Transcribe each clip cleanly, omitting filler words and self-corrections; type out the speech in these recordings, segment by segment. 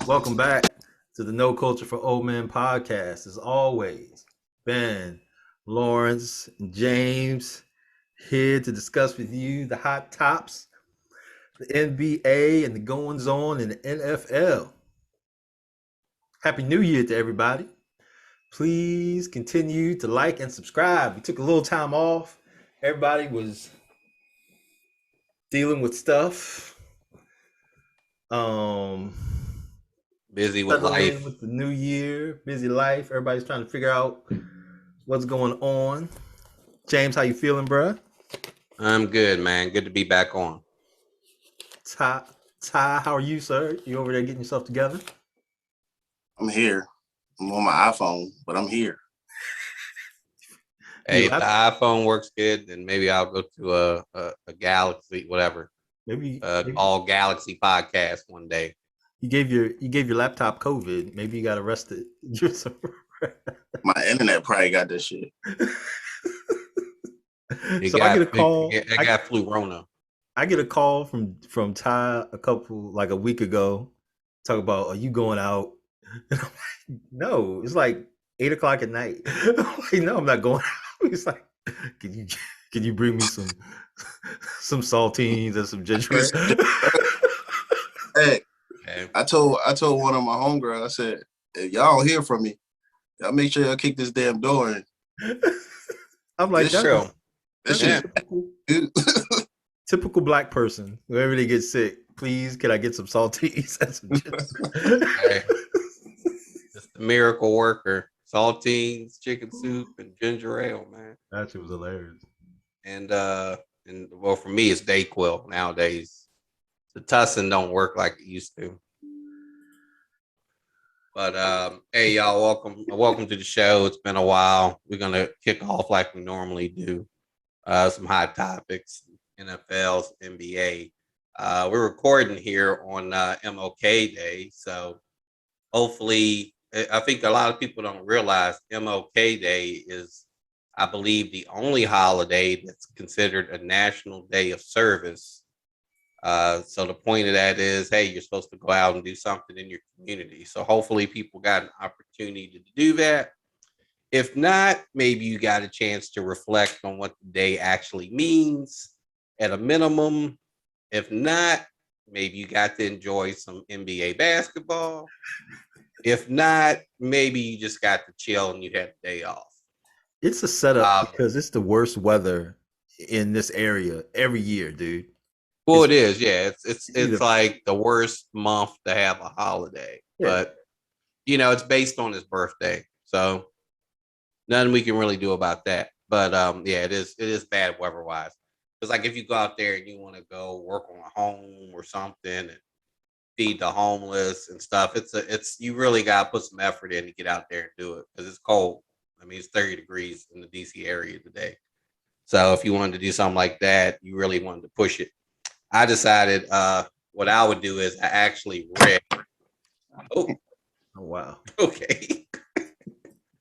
Welcome back to the No Culture for Old Men podcast. As always, Ben, Lawrence, and James here to discuss with you the hot tops, the NBA, and the goings on in the NFL. Happy New Year to everybody. Please continue to like and subscribe. We took a little time off. Everybody was dealing with stuff. Busy with Settling life. with the new year, busy life. Everybody's trying to figure out what's going on. James, how you feeling, bruh? I'm good, man. Good to be back on. Ty, how are you, sir? You over there getting yourself together? I'm here. I'm on my iPhone, but I'm here. Hey, if the iPhone works good, then maybe I'll go to a Galaxy, whatever. Maybe all Galaxy podcast one day. You gave your laptop COVID. Maybe you got arrested. My internet probably got this shit. I get a call. I got flu-rona. I get a call from Ty a week ago. Talk about, are you going out? And I'm like, no. It's like 8 o'clock at night. I'm like, no, I'm not going out. He's like, can you bring me some saltines and some ginger ale? Hey, I told one of my homegirls, I said, if y'all don't hear from me, y'all make sure y'all kick this damn door in. I'm like, that's true. This shit typical black person. Whenever they get sick, please, can I get some saltines and some ginger? Hey, just the miracle worker. Saltines, chicken soup, and ginger ale, man. That shit was hilarious. And well, for me, it's Dayquil nowadays. The Tussin don't work like it used to. But hey, y'all, welcome to the show. It's been a while. We're gonna kick off like we normally do. Some hot topics, NFL's, NBA. We're recording here on MLK Day, so hopefully, I think a lot of people don't realize MLK Day is, I believe, the only holiday that's considered a national day of service. So the point of that is, hey, you're supposed to go out and do something in your community. So hopefully people got an opportunity to do that. If not, maybe you got a chance to reflect on what the day actually means at a minimum. If not, maybe you got to enjoy some NBA basketball. If not, maybe you just got to chill and you had a day off. It's a setup because it's the worst weather in this area every year, dude. Well, it is, yeah. It's like the worst month to have a holiday, yeah. But it's based on his birthday, so nothing we can really do about that. But yeah, it is bad weather wise. It's like if you go out there and you want to go work on a home or something and feed the homeless and stuff, it's you really got to put some effort in to get out there and do it because it's cold. I mean, it's 30 degrees in the DC area today. So if you wanted to do something like that, you really wanted to push it. I decided what I would do is I actually read. Oh wow. Okay.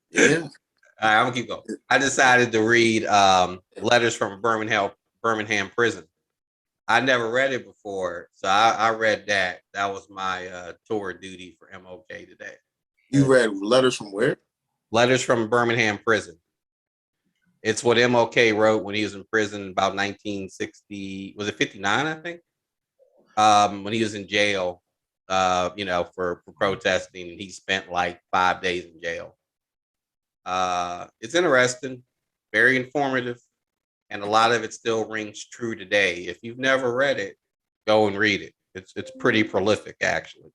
Yeah. All right, I'm gonna keep going. I decided to read letters from Birmingham prison. I never read it before, so I read that. That was my tour of duty for MLK today. You read letters from where? Letters from Birmingham prison. It's what MLK wrote when he was in prison about 1960. Was it 59? I think. When he was in jail, for protesting, and he spent like 5 days in jail. It's interesting, very informative, and a lot of it still rings true today. If you've never read it, go and read it. It's pretty prolific, actually.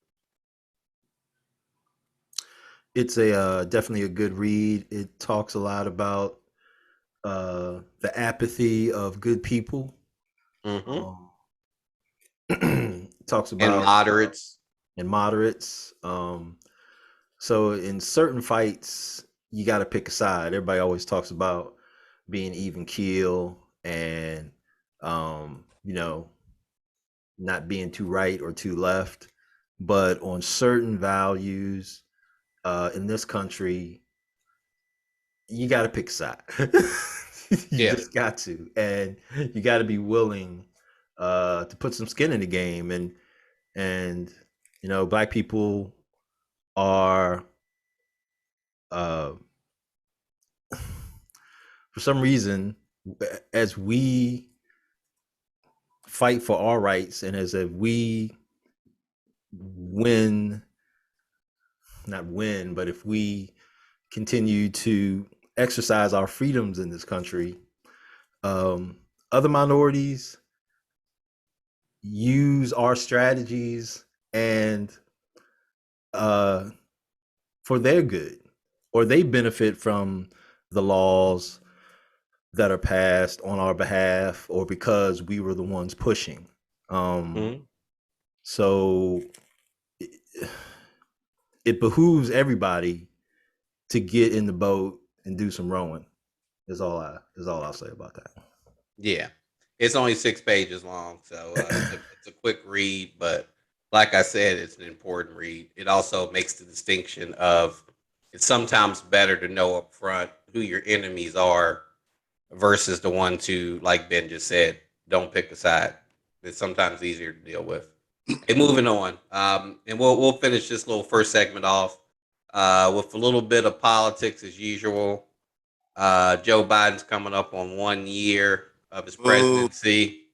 It's definitely a good read. It talks a lot about the apathy of good people. Mm-hmm. Talks about moderates. So in certain fights, you got to pick a side. Everybody always talks about being even keel and not being too right or too left. But on certain values in this country, you got to pick a side. You just got to, and you got to be willing to put some skin in the game. And black people are uh, for some reason, as we fight for our rights and as if we win, not win, but if we continue to exercise our freedoms in this country, other minorities use our strategies and for their good, or they benefit from the laws that are passed on our behalf, or because we were the ones pushing. So it behooves everybody to get in the boat and do some rowing. Is all I'll say about that. Yeah, it's only 6 pages long, so it's a quick read. But like I said, it's an important read. It also makes the distinction of it's sometimes better to know up front who your enemies are versus the ones who, like Ben just said, don't pick a side. It's sometimes easier to deal with. And moving on, and we'll finish this little first segment off with a little bit of politics as usual. Joe Biden's coming up on 1 year of his presidency.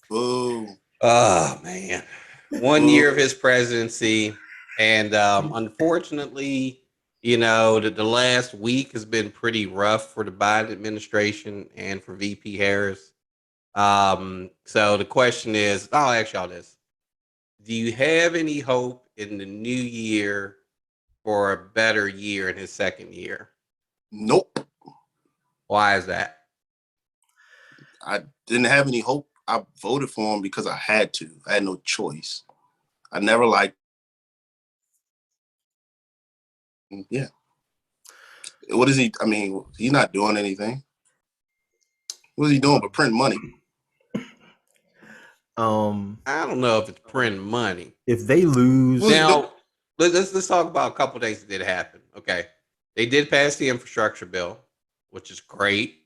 Boo. Oh man, 1 year of his presidency, and unfortunately, the last week has been pretty rough for the Biden administration and for VP Harris. So the question is, I'll ask y'all this: do you have any hope in the new year for a better year in his second year? Nope. Why is that? I didn't have any hope. I voted for him because I had to. I had no choice. I never liked. Yeah. What is he? I mean, he's not doing anything. What is he doing but print money? I don't know if it's printing money. If they lose, now let's talk about a couple of things that did happen. Okay, they did pass the infrastructure bill, which is great.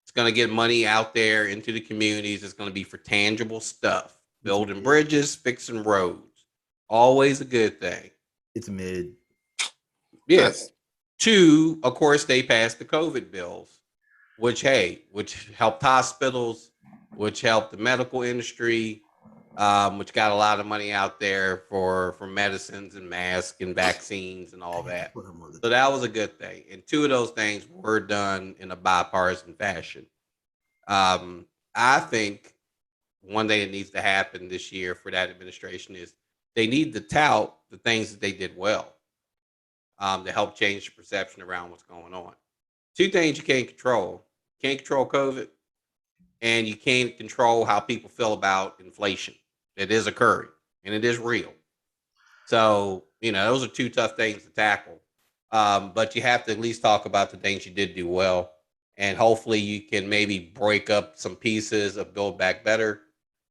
It's going to get money out there into the communities. It's going to be for tangible stuff, building bridges, fixing roads. Always a good thing. It's mid. Yes. 2, of course, they passed the COVID bills, which helped hospitals, which helped the medical industry, which got a lot of money out there for medicines and masks and vaccines and all that. So that was a good thing. And 2 of those things were done in a bipartisan fashion. I think one thing that needs to happen this year for that administration is they need to tout the things that they did well to help change the perception around what's going on. 2 things you can't control. You can't control COVID, and you can't control how people feel about inflation. It is occurring, and it is real. So, those are 2 tough things to tackle. But you have to at least talk about the things you did do well. And hopefully you can maybe break up some pieces of Build Back Better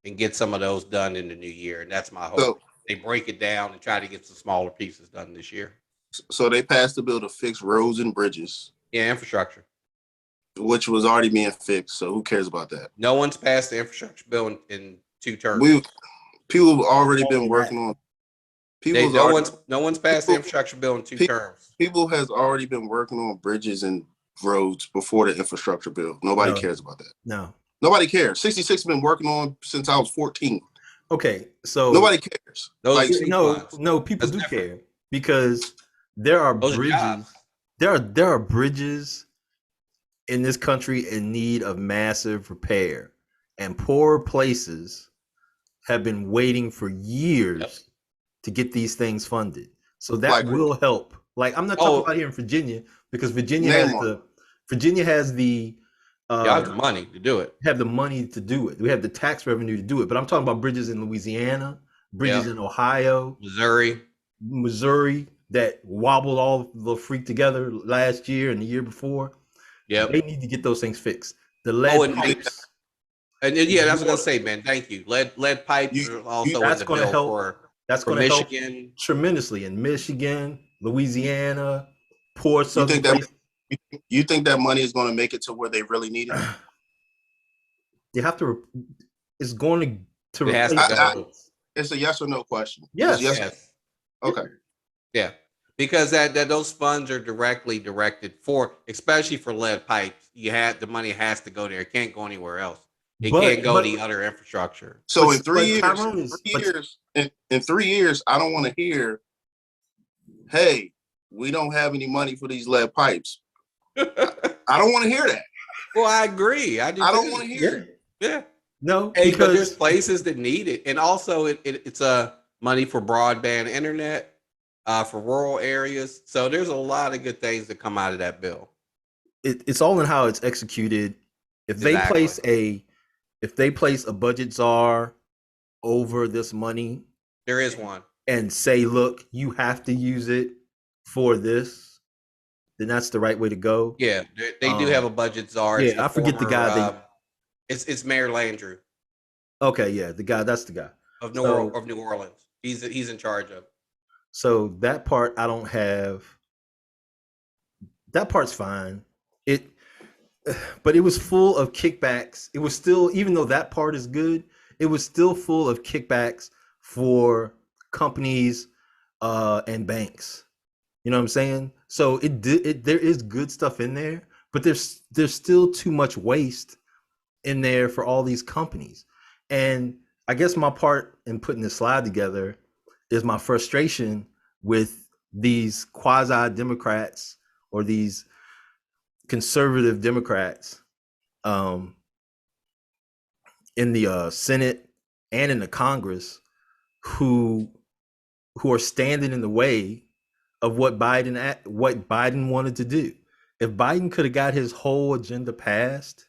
and get some of those done in the new year. And that's my hope. So, they break it down and try to get some smaller pieces done this year. So they passed the bill to fix roads and bridges. Yeah, infrastructure. Which was already being fixed. So who cares about that? No one's passed the infrastructure bill in 2 terms. People have already been working on. No one's passed the infrastructure bill in 2 terms. People has already been working on bridges and roads before the infrastructure bill. Nobody cares about that. No. Nobody cares. 66 has been working on since I was 14. Okay, so nobody cares. No, people do care because there are bridges. There are bridges in this country in need of massive repair, and poor places have been waiting for years to get these things funded. So that will help. Like, I'm not talking about here in Virginia, because Virginia has the money to do it. Have the money to do it. We have the tax revenue to do it. But I'm talking about bridges in Louisiana, bridges in Ohio, Missouri that wobbled all the freak together last year and the year before. Yeah, they need to get those things fixed. The lead pipes. And that's what I was gonna say, man. Thank you. Lead pipes are also that's going to help. That's going to help tremendously in Michigan, Louisiana, poor southern places. You think that money is going to make it to where they really need it? You have to. It's going to. It's a yes or no question. Yes. Okay. Yeah, because that those funds are directly directed for, especially for lead pipes. You had the money has to go there. It can't go anywhere else. It can't go to other infrastructure. So in 3 years, Tyrone is, in 3 years, I don't want to hear, hey, we don't have any money for these lead pipes. I don't want to hear that. Well, I agree. I don't want to hear it. Yeah. No, Hey, because but there's places that need it, and also it's a money for broadband internet for rural areas. So there's a lot of good things that come out of that bill. it's all in how it's executed. If they Exactly. place a budget czar over this money There is one. and say, look, you have to use it for this, then that's the right way to go. Yeah, they do have a budget czar. It's Yeah, the I forget the former, guy. it's Mayor Landrieu Okay, yeah, that's the guy of So- New Orleans. He's in charge of. So that part I don't have. That part's fine. But it was full of kickbacks. It was still, even though that part is good, it was still full of kickbacks for companies and banks. You know what I'm saying? So there is good stuff in there, but there's still too much waste in there for all these companies. And I guess my part in putting this slide together is my frustration with these quasi Democrats or these conservative Democrats in the Senate and in the Congress who are standing in the way of what Biden wanted to do. If Biden could have got his whole agenda passed,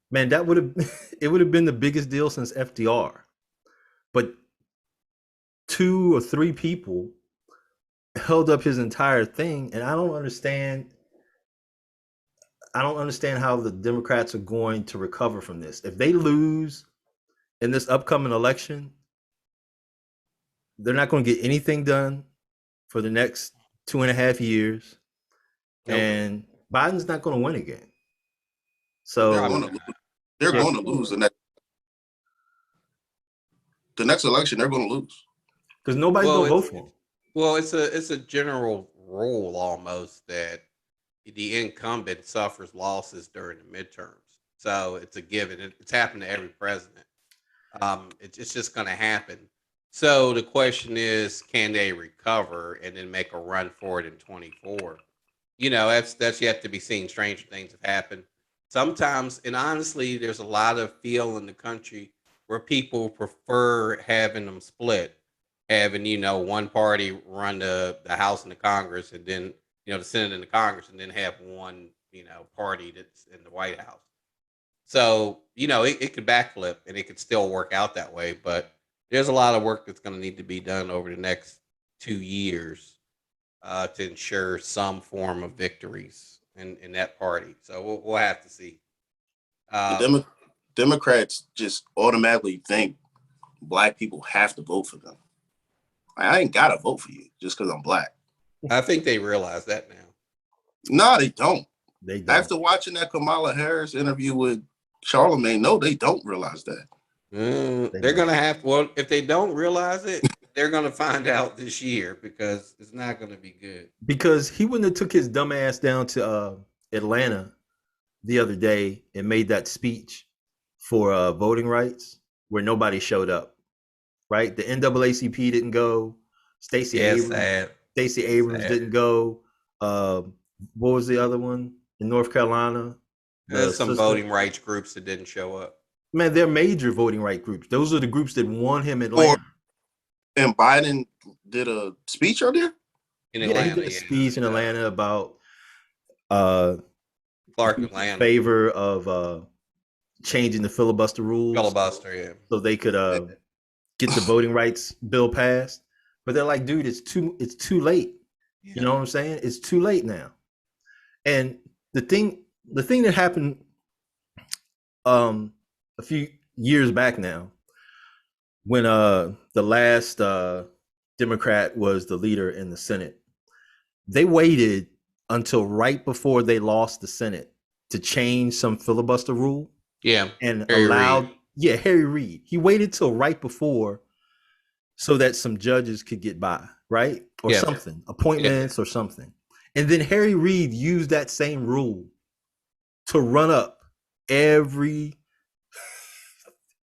man, that would have been the biggest deal since FDR. But 2 or 3 people held up his entire thing, and I don't understand how the Democrats are going to recover from this. If they lose in this upcoming election, they're not going to get anything done for the next 2.5 years. Nope. And Biden's not going to win again. So they're going to lose the next election. They're going to lose because nobody's going to vote for him. Well, it's a general rule almost that the incumbent suffers losses during the midterms. So it's a given. It's happened to every president. It's just going to happen. So the question is, can they recover and then make a run for it in 24? You know, that's yet to be seen. Stranger things have happened. Sometimes, and honestly, there's a lot of feel in the country where people prefer having them split, having, one party run the House and the Congress, and then, the Senate and the Congress, and then have one, party that's in the White House. So, it could backflip and it could still work out that way, but there's a lot of work that's going to need to be done over the next 2 years to ensure some form of victories in that party. So we'll have to see. The Democrats just automatically think Black people have to vote for them. I ain't got to vote for you just because I'm Black. I think they realize that now. No, they don't. They don't. After watching that Kamala Harris interview with Charlemagne, no, they don't realize that. They're going to have, well, if they don't realize it, they're going to find out this year because it's not going to be good. Because he wouldn't have took his dumb ass down to Atlanta the other day and made that speech for voting rights where nobody showed up, right? The NAACP didn't go. Stacey Abrams didn't go. What was the other one in North Carolina? There's some voting rights groups that didn't show up. Man, they're major voting rights groups. Those are the groups that won him in Atlanta. And Biden did a speech out there? In Atlanta, he did a speech in Atlanta about Clark Atlanta favor of changing the filibuster rules. So they could get the voting rights bill passed. But they're like, dude, it's too late. Yeah. You know what I'm saying? It's too late now. And the thing that happened a few years back now, when the last Democrat was the leader in the Senate, they waited until right before they lost the Senate to change some filibuster rule. Yeah. And Harry Reid. He waited till right before so that some judges could get by. right? Or Yeah. something, appointments or something. And then Harry Reid used that same rule to run up every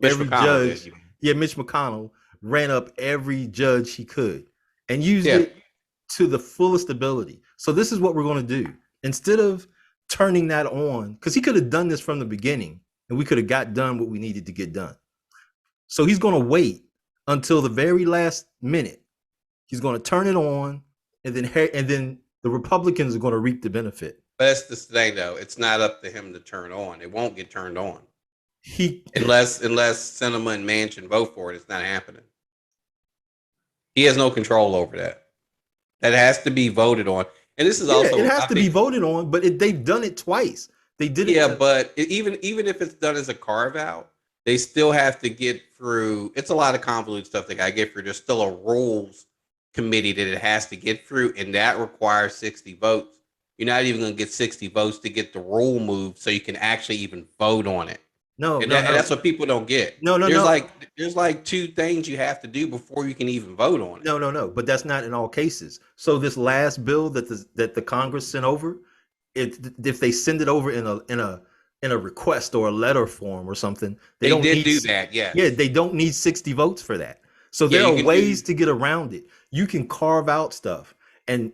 Mitch McConnell judge. did. Yeah, Mitch McConnell ran up every judge he could and used Yeah. it to the fullest ability. So this is what we're going to do. Instead of turning that on, because he could have done this from the beginning and we could have got done what we needed to get done. So he's going to wait until the very last minute. He's going to turn it on, and then the Republicans are going to reap the benefit. But that's the thing, though. It's not up to him to turn on. It won't get turned on. He unless Sinema and Manchin vote for it, it's not happening. He has no control over that. That has to be voted on. And this is also it has to be voted on, but they've done it twice. They did it. Yeah, but even if it's done as a carve out, they still have to get through. It's a lot of convoluted stuff they got to get through. There's still a rules committee that it has to get through, and that requires 60 votes. You're not even going to get 60 votes to get the rule moved, so you can actually even vote on it. And that's what people don't get. There's like two things you have to do before you can even vote on it. No. But that's not in all cases. So this last bill that the Congress sent over, if they send it over in a request or a letter form or something, they did do that. Yeah. Yeah, they don't need 60 votes for that. So there are ways to get around it. You can carve out stuff, and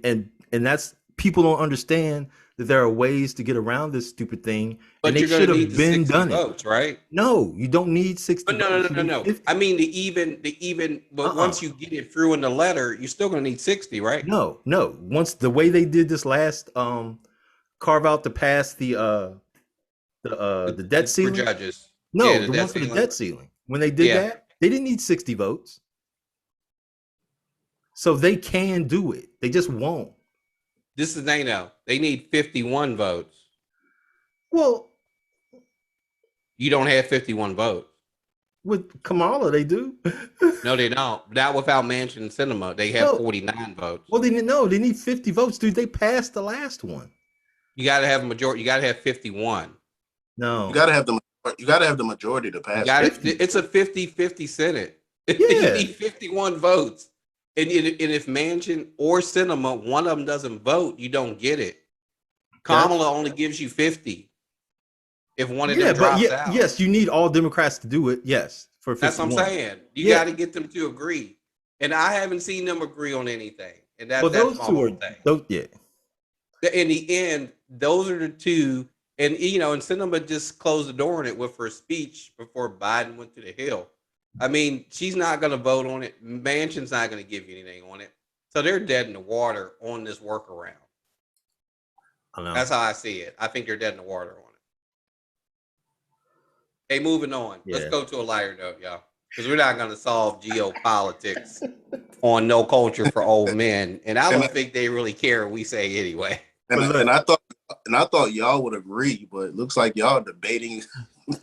that's, people don't understand that there are ways to get around this stupid thing. But and they should have been done votes, right? No, you don't need 60 votes. No. I mean, but once you get it through in the letter, you're still going to need 60, right? No. Once the way they did this last carve out to pass the debt ceiling for judges. No, the one for the debt ceiling. When they did that, they didn't need 60 votes. So they can do it. They just won't. This is they know. They need 51 votes. Well, you don't have 51 votes. With Kamala, they do. No, they don't. Not without Manchin and Sinema. They have 49 votes. Well, they need 50 votes, dude. They passed the last one. You got to have a majority. You got to have 51. No. You got to have the majority to pass. It's a 50-50 Senate. Yeah. You need 51 votes. And if Manchin or Sinema, one of them doesn't vote, you don't get it. Kamala only gives you 50. If one of them drops out. Yes, you need all Democrats to do it. Yes, for 51. That's what I'm saying. You got to get them to agree. And I haven't seen them agree on anything. And that's those two are those, In the end, those are the two. And and Sinema just closed the door on it with her speech before Biden went to the Hill. I mean, she's not going to vote on it. Manchin's not going to give you anything on it. So they're dead in the water on this workaround. I know. That's how I see it. I think they're dead in the water on it. Hey, moving on. Yeah. Let's go to a lighter note, y'all. Because we're not going to solve geopolitics on No Culture for Old Men. And I don't think they really care what we say anyway. And I thought y'all would agree, but it looks like y'all debating.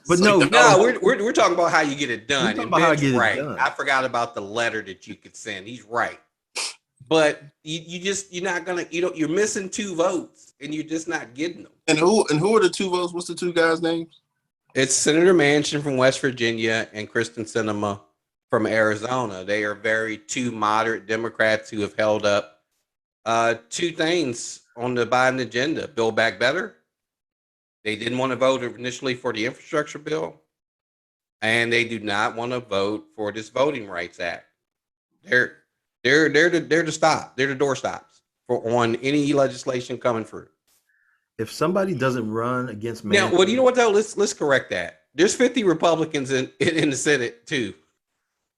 But we're talking about how you get it done. And Ben's right. I forgot about the letter that you could send. He's right. But you're missing 2 votes and you're just not getting them. And who are the 2 votes? What's the 2 guys' names? It's Senator Manchin from West Virginia and Kristen Sinema from Arizona. They are 2 moderate Democrats who have held up 2 things on the Biden agenda. Build Back Better. They didn't want to vote initially for the infrastructure bill, and they do not want to vote for this Voting Rights Act. They're the stop. They're the doorstops on any legislation coming through. If somebody doesn't run against Manchin, well, you know what though? Let's correct that. There's 50 Republicans in the Senate too,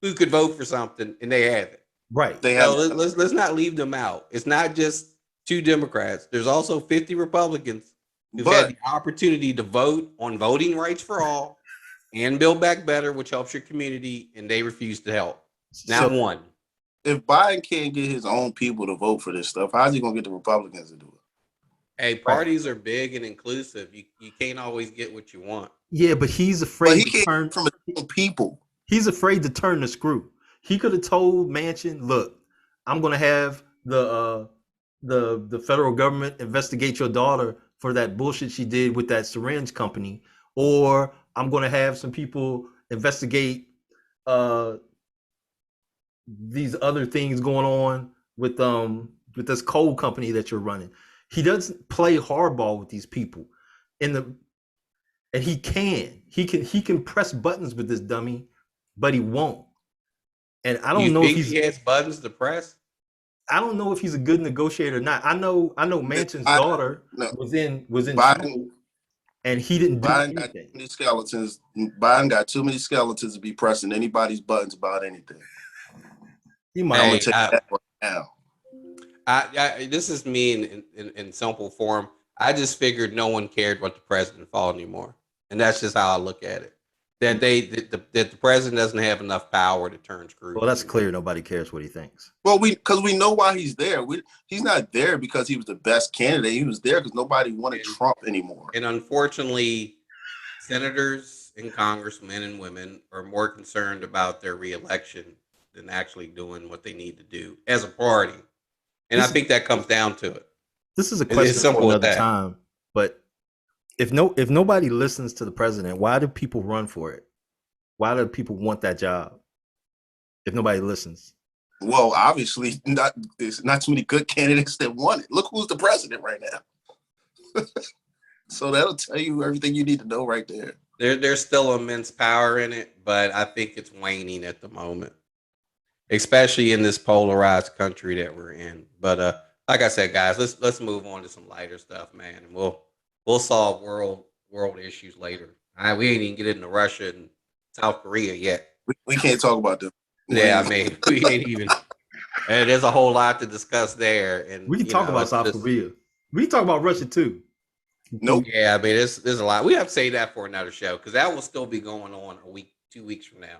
who could vote for something, and they have it. Right. Let's not leave them out. It's not just 2 Democrats. There's also 50 Republicans who've had the opportunity to vote on voting rights for all and Build Back Better, which helps your community, and they refuse to help. Not one. If Biden can't get his own people to vote for this stuff, how's he gonna get the Republicans to do it? Hey, parties are big and inclusive. You can't always get what you want. Yeah, but he's afraid to turn from people. He's afraid to turn the screw. He could have told Manchin, "Look, I'm gonna have the federal government investigate your daughter for that bullshit she did with that syringe company, or I'm going to have some people investigate these other things going on with this coal company that you're running. He doesn't play hardball with these people. And he can press buttons with this dummy, but he won't. And I don't know if he has buttons to press. I don't know if he's a good negotiator or not. I know Manchin's daughter was in Biden, trouble, and he didn't do Biden anything. got too many skeletons. Biden got too many skeletons to be pressing anybody's buttons about anything. I'm gonna take that right now. This is me in simple form. I just figured no one cared what the president thought anymore, and that's just how I look at it. That the president doesn't have enough power to turn screws. Well, that's clear. Nobody cares what he thinks. Well, because we know why he's there. He's not there because he was the best candidate. He was there because nobody wanted Trump anymore. And unfortunately, senators and congressmen and women are more concerned about their reelection than actually doing what they need to do as a party. And I think that comes down to it. This is a question for another time. But if nobody listens to the president, why do people run for it? Why do people want that job if nobody listens? Well, obviously, there's not too many good candidates that want it. Look who's the president right now. So that'll tell you everything you need to know right there. There's still immense power in it, but I think it's waning at the moment, especially in this polarized country that we're in. But like I said, guys, let's move on to some lighter stuff, man. And we'll solve world issues later. We ain't even get into Russia and South Korea yet. We can't talk about them. Yeah, I mean, we ain't even. And there's a whole lot to discuss there. And we can talk about South Korea. We can talk about Russia too. Nope. Yeah, I mean, there's a lot. We have to say that for another show because that will still be going on 2 weeks from now.